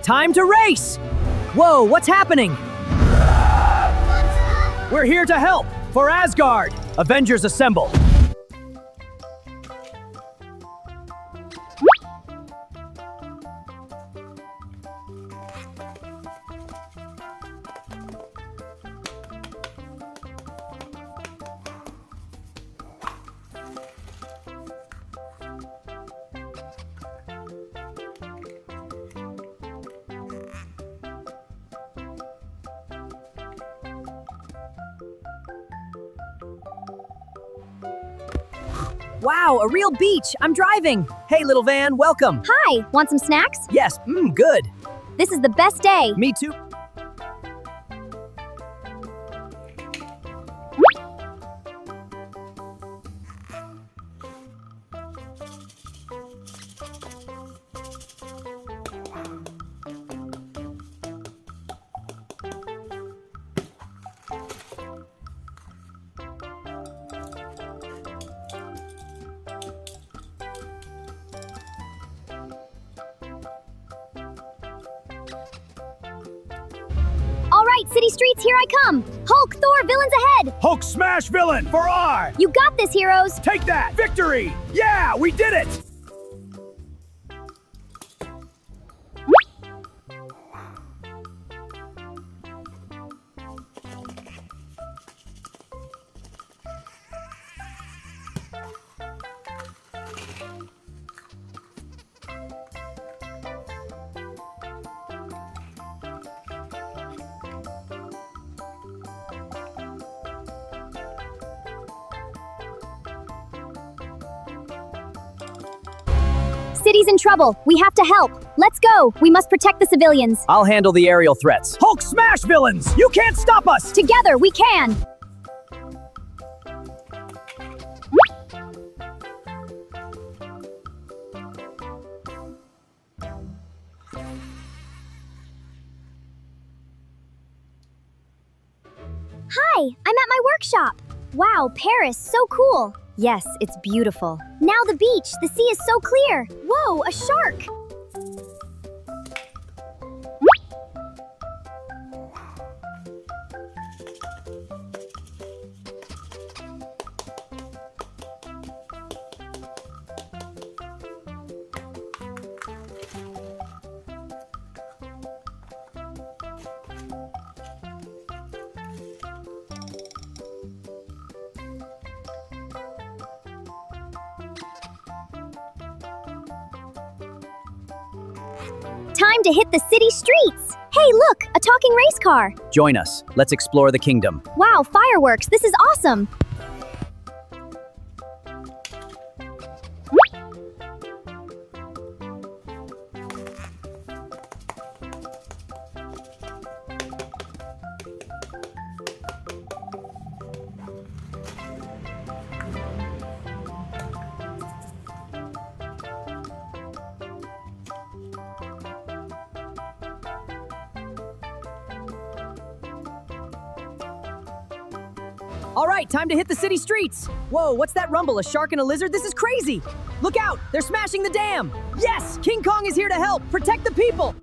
Time to race! Whoa, what's happening? We're here to help! For Asgard! Avengers assemble! Wow, a real beach! I'm driving! Hey, little van, welcome! Hi, want some snacks? Yes, good. This is the best day. Me too. All right, city streets, here I come. Hulk, Thor, villains ahead. Hulk smash villain for R! You got this, heroes. Take that! Victory! Yeah, we did it! City's in trouble. We have to help. Let's go. We must protect the civilians. I'll handle the aerial threats. Hulk smash villains! You can't stop us! Together, we can. Hi, I'm at my workshop. Wow, Paris, so cool. Yes, it's beautiful. Now the beach. The sea is so clear. Whoa, a shark. Time to hit the city streets. Hey, look, a talking race car. Join us. Let's explore the kingdom. Wow, fireworks. This is awesome. All right, time to hit the city streets. Whoa, what's that rumble? A shark and a lizard? This is crazy. Look out, they're smashing the dam. Yes, King Kong is here to help. Protect the people.